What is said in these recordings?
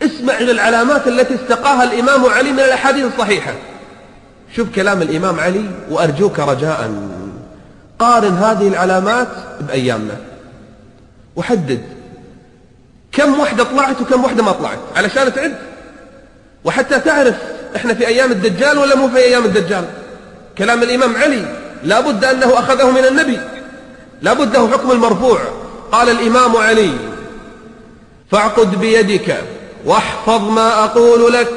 اسمع إلى العلامات التي استقاها الإمام علي من الأحاديث الصحيحة. شوف كلام الإمام علي، وأرجوك رجاء قارن هذه العلامات بأيامنا وحدد كم وحدة طلعت وكم وحدة ما طلعت علشان تعد، وحتى تعرف احنا في أيام الدجال ولا مو في أيام الدجال. كلام الإمام علي لابد أنه أخذه من النبي، لابد له حكم المرفوع. قال الإمام علي: فاعقد بيدك واحفظ ما أقول لك.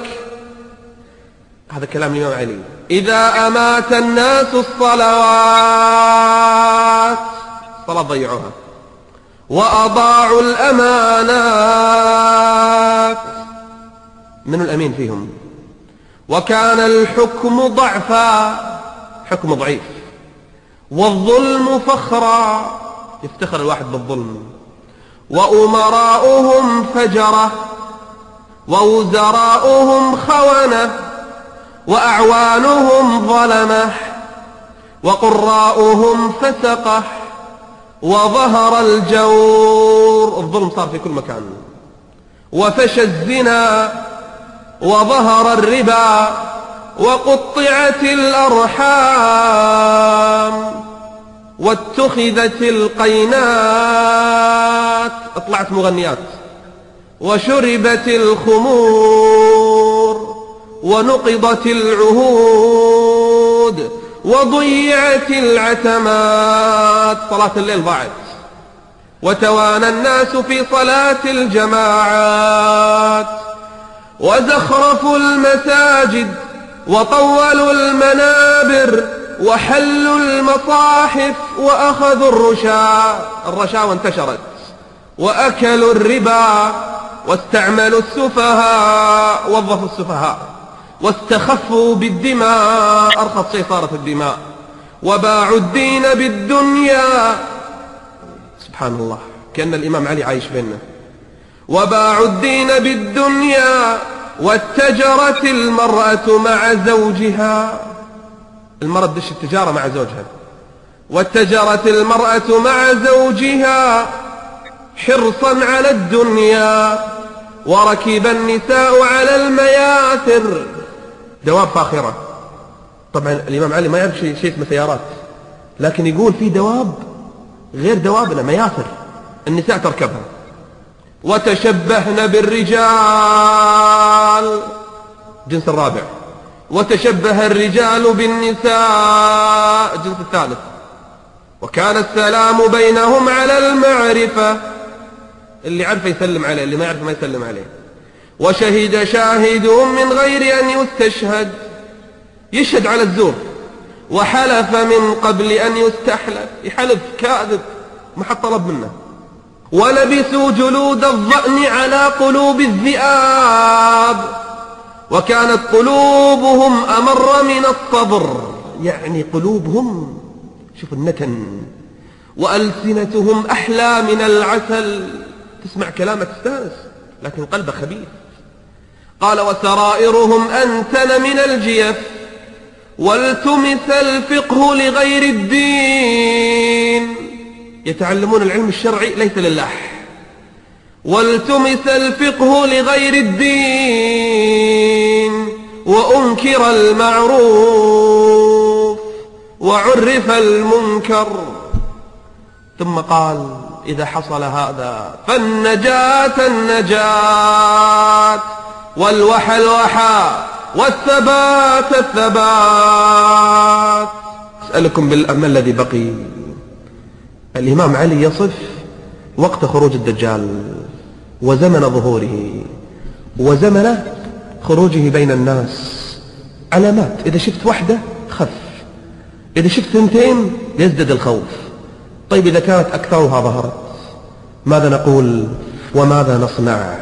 هذا كلام الإمام علي. إذا أمات الناس الصلوات، الصلاة ضيعوها، وأضاعوا الأمانات، من الأمين فيهم؟ وكان الحكم ضعفا، حكم ضعيف، والظلم فخرا، يفتخر الواحد بالظلم، وأمراؤهم فجرة، ووزراؤهم خونة، وأعوانهم ظلمة، وقراؤهم فسقة، وظهر الجور، الظلم صار في كل مكان، وفشى الزنا، وظهر الربا، وقطعت الأرحام، واتخذت القينات، اطلعت مغنيات، وشربت الخمور، ونقضت العهود، وضيعت العتمات، صلاة الليل ضاعت، وتوانى الناس في صلاة الجماعات، وزخرفوا المساجد، وطولوا المنابر، وحلوا المصاحف، وأخذوا الرشاوى انتشرت، وأكلوا الربا، واستعملوا السفهاء، وظفوا السفهاء، واستخفوا بالدماء، أرخص شيء صارت الدماء، وباعوا الدين بالدنيا. سبحان الله، كأن الإمام علي عايش بيننا. وباعوا الدين بالدنيا، واتجرت المرأة مع زوجها، المرأة تدش التجارة مع زوجها، واتجرت المرأة مع زوجها حرصا على الدنيا، وركب النساء على المياثر، دواب فاخرة. طبعا الإمام علي ما يعرف شيء اسمه سيارات، لكن يقول في دواب غير دوابنا، مياثر النساء تركبها. وتشبهن بالرجال، جنس الرابع، وتشبه الرجال بالنساء، الجنس الثالث، وكان السلام بينهم على المعرفة، اللي عرفه يسلم عليه، اللي ما يعرف ما يسلم عليه. وشهد شاهد من غير أن يستشهد، يشهد على الزور، وحلف من قبل أن يستحلف، يحلف كاذب ما حد طلب منه. ولبسوا جلود الضأن على قلوب الذئاب، وكانت قلوبهم أمر من الصبر، يعني قلوبهم شوف النتن، وألسنتهم أحلى من العسل، تسمع كلامه تستانس لكن قلبه خبيث. قال: وسرائرهم أنتن من الجيف، والتمس الفقه لغير الدين، يتعلمون العلم الشرعي ليس لله، والتمس الفقه لغير الدين، وأنكر المعروف، وعرف المنكر. ثم قال: إذا حصل هذا فالنجاة النجاة، والوحى الوحى، والثبات الثبات. أسألكم بالأمل الذي بقي، الإمام علي يصف وقت خروج الدجال، وزمن ظهوره، وزمن خروجه بين الناس. علامات، إذا شفت واحدة خف، إذا شفت ثنتين يزدد الخوف. طيب إذا كانت أكثرها ظهرت، ماذا نقول وماذا نصنع؟